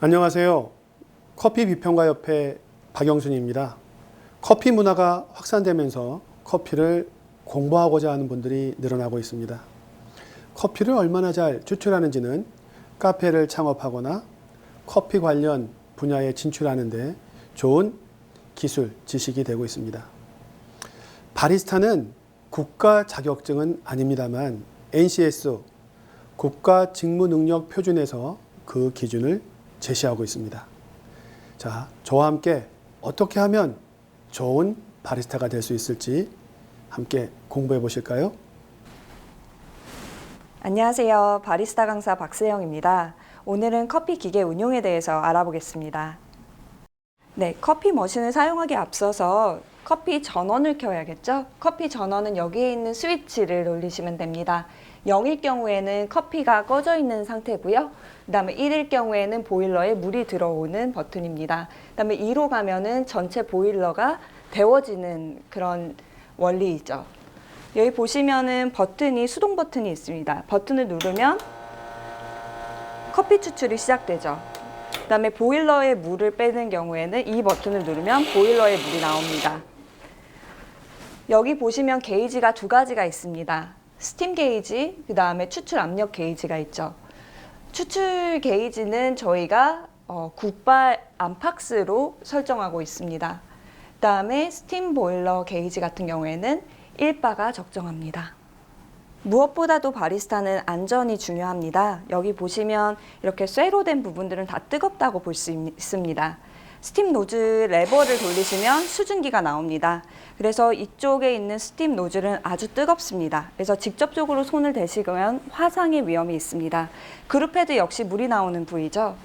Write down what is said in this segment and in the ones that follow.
안녕하세요. 커피 비평가협회 박영순입니다. 커피 문화가 확산되면서 커피를 공부하고자 하는 분들이 늘어나고 있습니다. 커피를 얼마나 잘 추출하는지는 카페를 창업하거나 커피 관련 분야에 진출하는 데 좋은 기술, 지식이 되고 있습니다. 바리스타는 국가 자격증은 아닙니다만 NCS 국가 직무 능력 표준에서 그 기준을 제시하고 있습니다. 자, 저와 함께 어떻게 하면 좋은 바리스타가 될 수 있을지 함께 공부해 보실까요? 안녕하세요. 바리스타 강사 박세영입니다. 오늘은 커피 기계 운용에 대해서 알아보겠습니다. 네, 커피 머신을 사용하기에 앞서서 커피 전원을 켜야겠죠? 커피 전원은 여기에 있는 스위치를 눌리시면 됩니다. 0일 경우에는 커피가 꺼져 있는 상태고요. 그 다음에 1일 경우에는 보일러에 물이 들어오는 버튼입니다. 그 다음에 2로 가면은 전체 보일러가 데워지는 그런 원리이죠. 여기 보시면은 버튼이 수동 버튼이 있습니다. 버튼을 누르면 커피 추출이 시작되죠. 그 다음에 보일러에 물을 빼는 경우에는 이 버튼을 누르면 보일러에 물이 나옵니다. 여기 보시면 게이지가 두 가지가 있습니다. 스팀 게이지, 그 다음에 추출 압력 게이지가 있죠. 추출 게이지는 저희가 9바 안팎스로 설정하고 있습니다. 그 다음에 스팀 보일러 게이지 같은 경우에는 1바가 적정합니다. 무엇보다도 바리스타는 안전이 중요합니다. 여기 보시면 이렇게 쇠로 된 부분들은 다 뜨겁다고 볼 수 있습니다. 스팀 노즐 레버를 돌리시면 수증기가 나옵니다. 그래서 이쪽에 있는 스팀 노즐은 아주 뜨겁습니다. 그래서 직접적으로 손을 대시면 화상의 위험이 있습니다. 그룹헤드 역시 물이 나오는 부위죠.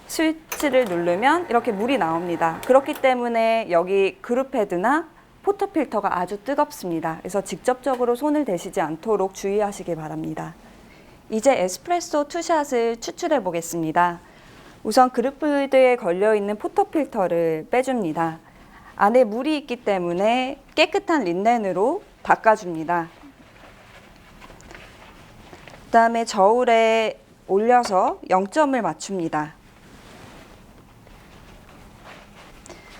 스위치를 누르면 이렇게 물이 나옵니다. 그렇기 때문에 여기 그룹헤드나 포터필터가 아주 뜨겁습니다. 그래서 직접적으로 손을 대시지 않도록 주의하시기 바랍니다. 이제 에스프레소 투샷을 추출해 보겠습니다. 우선 그룹헤드에 걸려있는 포터필터를 빼줍니다. 안에 물이 있기 때문에 깨끗한 린넨으로 닦아줍니다. 그 다음에 저울에 올려서 0점을 맞춥니다.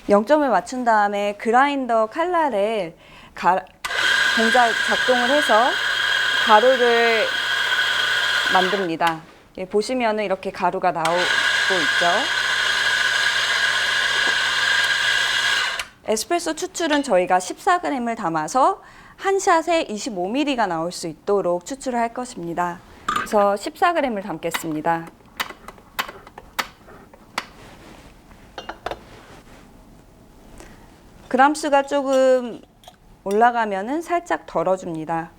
0점을 맞춘 다음에 그라인더 칼날에 동작 작동을 해서 가루를 만듭니다. 보시면은 이렇게 가루가 나오고 있죠. 에스프레소 추출은 저희가 14g을 담아서 한 샷에 25ml가 나올 수 있도록 추출을 할 것입니다. 그래서 14g을 담겠습니다. 그람수가 조금 올라가면은 살짝 덜어줍니다.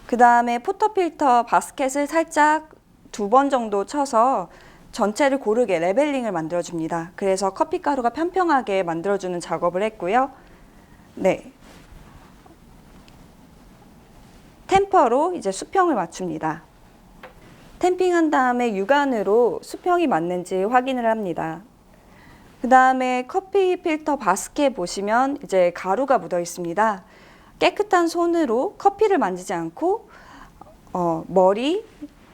그 다음에 포터필터 바스켓을 살짝 2번 정도 쳐서 전체를 고르게 레벨링을 만들어줍니다. 그래서 커피가루가 평평하게 만들어주는 작업을 했고요. 네. 템퍼로 이제 수평을 맞춥니다. 템핑한 다음에 육안으로 수평이 맞는지 확인을 합니다. 그 다음에 커피 필터 바스켓 보시면 이제 가루가 묻어 있습니다. 깨끗한 손으로 커피를 만지지 않고 머리,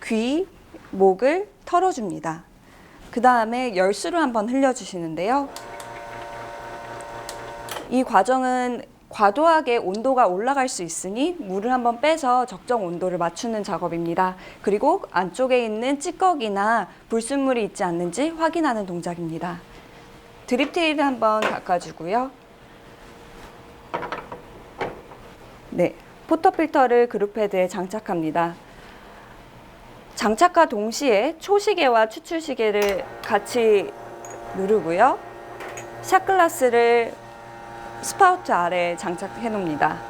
귀, 목을 털어줍니다. 그 다음에 열수를 한번 흘려주시는데요. 이 과정은 과도하게 온도가 올라갈 수 있으니 물을 한번 빼서 적정 온도를 맞추는 작업입니다. 그리고 안쪽에 있는 찌꺼기나 불순물이 있지 않는지 확인하는 동작입니다. 드립테일을 한번 닦아주고요. 네, 포터필터를 그룹헤드에 장착합니다. 장착과 동시에 초시계와 추출시계를 같이 누르고요. 샷글라스를 스파우트 아래에 장착해 놓습니다.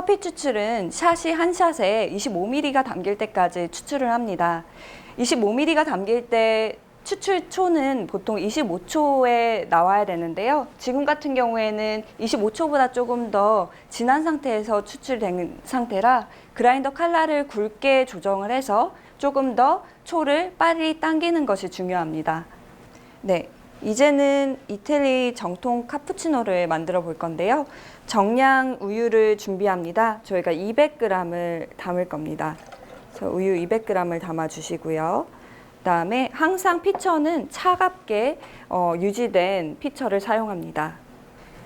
커피 추출은 샷이 한 샷에 25ml가 담길 때까지 추출을 합니다. 25ml가 담길 때 추출초는 보통 25초에 나와야 되는데요. 지금 같은 경우에는 25초보다 조금 더 진한 상태에서 추출된 상태라 그라인더 칼날을 굵게 조정을 해서 조금 더 초를 빨리 당기는 것이 중요합니다. 네, 이제는 이태리 정통 카푸치노를 만들어 볼 건데요. 정량 우유를 준비합니다. 저희가 200g을 담을 겁니다. 그래서 우유 200g을 담아 주시고요. 그다음에 항상 피처는 차갑게 유지된 피처를 사용합니다.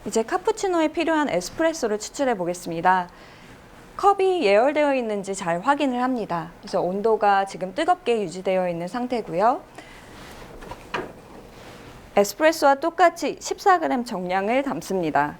이제 카푸치노에 필요한 에스프레소를 추출해 보겠습니다. 컵이 예열되어 있는지 잘 확인을 합니다. 그래서 온도가 지금 뜨겁게 유지되어 있는 상태고요. 에스프레소와 똑같이 14g 정량을 담습니다.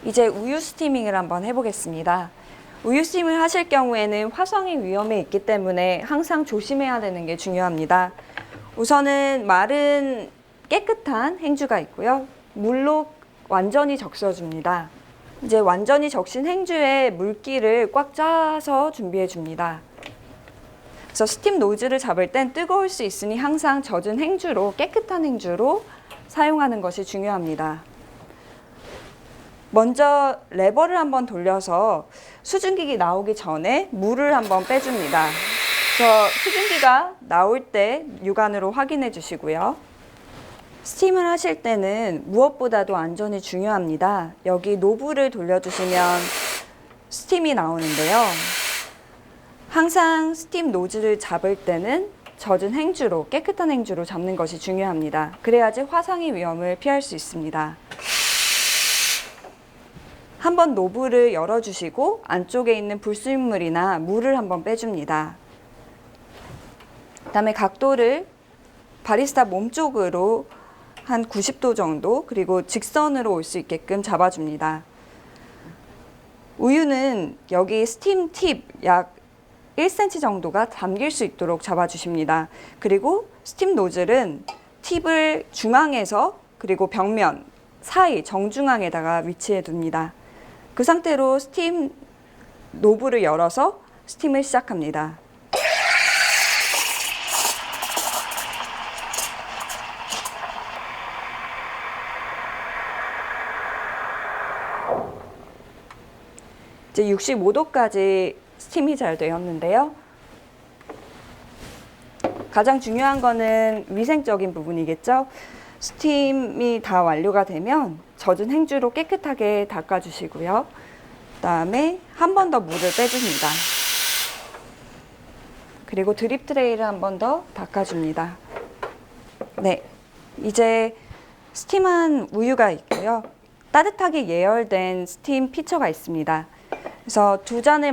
이제 우유 스티밍을 한번 해보겠습니다. 우유 스팀을 하실 경우에는 화성인 위험이 있기 때문에 항상 조심해야 되는 게 중요합니다. 우선은 마른 깨끗한 행주가 있고요. 물로 완전히 적셔줍니다. 이제 완전히 적신 행주에 물기를 꽉 짜서 준비해 줍니다. 그래서 스팀 노즐을 잡을 땐 뜨거울 수 있으니 항상 젖은 행주로, 깨끗한 행주로 사용하는 것이 중요합니다. 먼저 레버를 한번 돌려서 수증기가 나오기 전에 물을 한번 빼줍니다. 그래서 수증기가 나올 때 육안으로 확인해 주시고요. 스팀을 하실 때는 무엇보다도 안전이 중요합니다. 여기 노브를 돌려주시면 스팀이 나오는데요. 항상 스팀 노즐을 잡을 때는 젖은 행주로, 깨끗한 행주로 잡는 것이 중요합니다. 그래야지 화상의 위험을 피할 수 있습니다. 한번 노브를 열어주시고 안쪽에 있는 불순물이나 물을 한번 빼줍니다. 그다음에 각도를 바리스타 몸 쪽으로 한 90도 정도, 그리고 직선으로 올 수 있게끔 잡아줍니다. 우유는 여기 스팀 팁 약 1cm 정도가 담길 수 있도록 잡아주십니다. 그리고 스팀 노즐은 팁을 중앙에서 그리고 벽면 사이 정중앙에다가 위치해 둡니다. 그 상태로 스팀 노브를 열어서 스팀을 시작합니다. 이제 65도까지 스팀이 잘 되었는데요. 가장 중요한 거는 위생적인 부분이겠죠. 스팀이 다 완료가 되면 젖은 행주로 깨끗하게 닦아주시고요. 그다음에 한 번 더 물을 빼줍니다. 그리고 드립 트레이를 한 번 더 닦아줍니다. 네, 이제 스팀한 우유가 있고요. 따뜻하게 예열된 스팀 피처가 있습니다. 그래서 두 잔을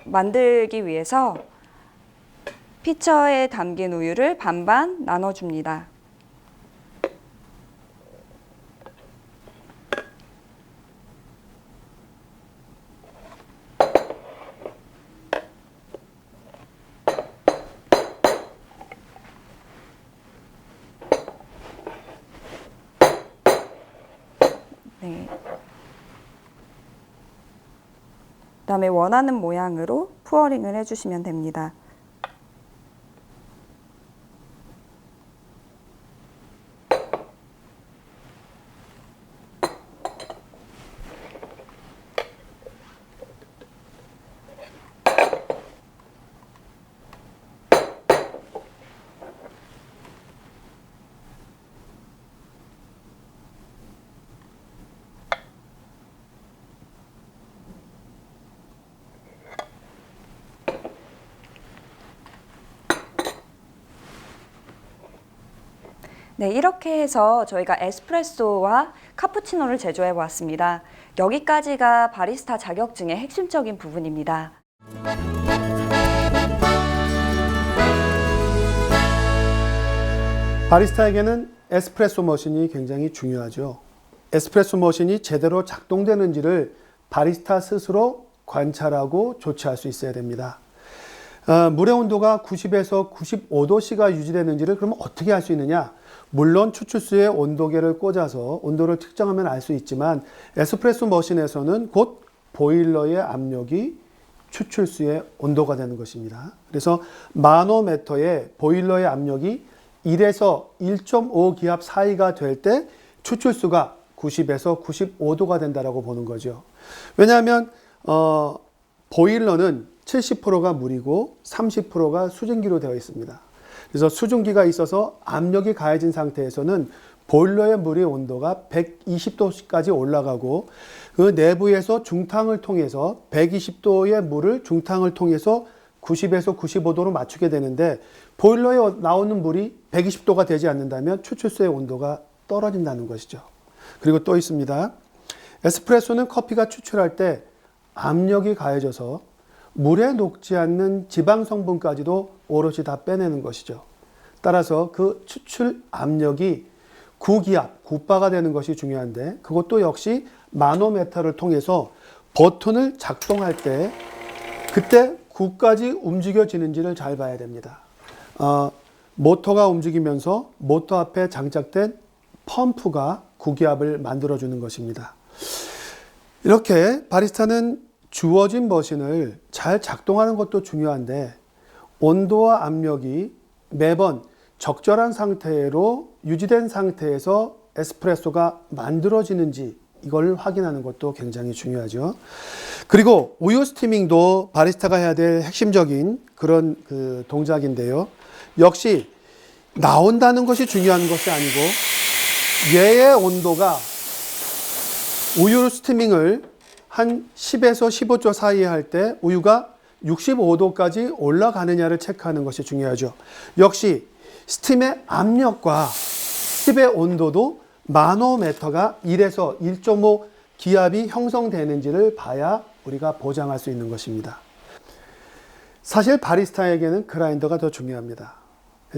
만들기 위해서 피처에 담긴 우유를 반반 나눠줍니다. 네. 그다음에 원하는 모양으로 푸어링을 해주시면 됩니다. 네, 이렇게 해서 저희가 에스프레소와 카푸치노를 제조해 보았습니다. 여기까지가 바리스타 자격증의 핵심적인 부분입니다. 바리스타에게는 에스프레소 머신이 굉장히 중요하죠. 에스프레소 머신이 제대로 작동되는지를 바리스타 스스로 관찰하고 조치할 수 있어야 됩니다. 물의 온도가 90에서 95도씨가 유지되는지를 그러면 어떻게 알 수 있느냐? 물론 추출수에 온도계를 꽂아서 온도를 측정하면 알 수 있지만 에스프레소 머신에서는 곧 보일러의 압력이 추출수의 온도가 되는 것입니다. 그래서 마노메터의 보일러의 압력이 1에서 1.5 기압 사이가 될 때 추출수가 90에서 95도가 된다라고 보는 거죠. 왜냐하면 보일러는 70%가 물이고 30%가 수증기로 되어 있습니다. 그래서 수증기가 있어서 압력이 가해진 상태에서는 보일러의 물의 온도가 120도까지 올라가고 그 내부에서 중탕을 통해서 120도의 물을 중탕을 통해서 90에서 95도로 맞추게 되는데 보일러에 나오는 물이 120도가 되지 않는다면 추출수의 온도가 떨어진다는 것이죠. 그리고 또 있습니다. 에스프레소는 커피가 추출할 때 압력이 가해져서 물에 녹지 않는 지방 성분까지도 오롯이 다 빼내는 것이죠. 따라서 그 추출 압력이 9기압, 9바가 되는 것이 중요한데 그것도 역시 마노메터를 통해서 버튼을 작동할 때 그때 9까지 움직여지는지를 잘 봐야 됩니다. 모터가 움직이면서 모터 앞에 장착된 펌프가 9기압을 만들어주는 것입니다. 이렇게 바리스타는 주어진 머신을 잘 작동하는 것도 중요한데 온도와 압력이 매번 적절한 상태로 유지된 상태에서 에스프레소가 만들어지는지 이걸 확인하는 것도 굉장히 중요하죠. 그리고 우유 스티밍도 바리스타가 해야 될 핵심적인 그런 동작인데요. 역시 나온다는 것이 중요한 것이 아니고 얘의 온도가 우유 스티밍을 한 10에서 15초 사이에 할 때 우유가 65도까지 올라가느냐를 체크하는 것이 중요하죠. 역시 스팀의 압력과 스팀의 온도도 마노메터가 1에서 1.5 기압이 형성되는지를 봐야 우리가 보장할 수 있는 것입니다. 사실 바리스타에게는 그라인더가 더 중요합니다.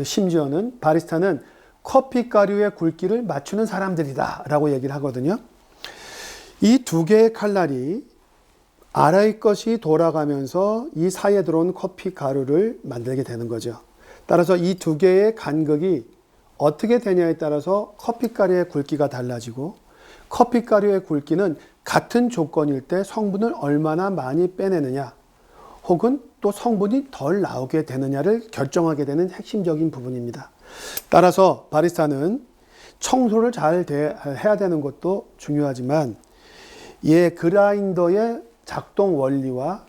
심지어는 바리스타는 커피 가루의 굵기를 맞추는 사람들이다 라고 얘기를 하거든요. 이 두 개의 칼날이 아래의 것이 돌아가면서 이 사이에 들어온 커피 가루를 만들게 되는 거죠. 따라서 이 두 개의 간극이 어떻게 되냐에 따라서 커피 가루의 굵기가 달라지고 커피 가루의 굵기는 같은 조건일 때 성분을 얼마나 많이 빼내느냐 혹은 또 성분이 덜 나오게 되느냐를 결정하게 되는 핵심적인 부분입니다. 따라서 바리스타는 청소를 잘 해야 되는 것도 중요하지만 얘 그라인더의 작동 원리와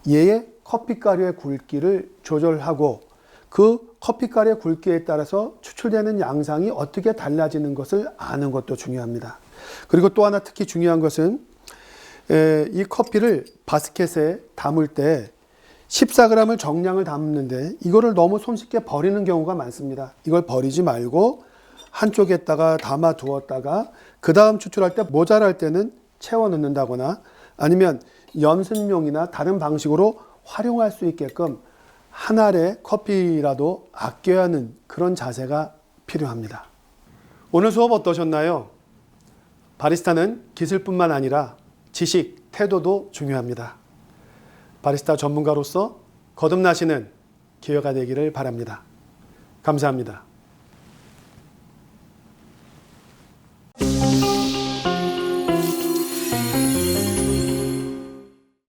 얘의 커피 가루의 굵기를 조절하고 그 커피 가루의 굵기에 따라서 추출되는 양상이 어떻게 달라지는 것을 아는 것도 중요합니다. 그리고 또 하나 특히 중요한 것은 이 커피를 바스켓에 담을 때 14g을 정량을 담는데 이거를 너무 손쉽게 버리는 경우가 많습니다. 이걸 버리지 말고 한쪽에다가 담아 두었다가 그 다음 추출할 때 모자랄 때는 채워 넣는다거나 아니면 연습용이나 다른 방식으로 활용할 수 있게끔 한 알의 커피라도 아껴야 하는 그런 자세가 필요합니다. 오늘 수업 어떠셨나요? 바리스타는 기술뿐만 아니라 지식, 태도도 중요합니다. 바리스타 전문가로서 거듭나시는 기회가 되기를 바랍니다. 감사합니다.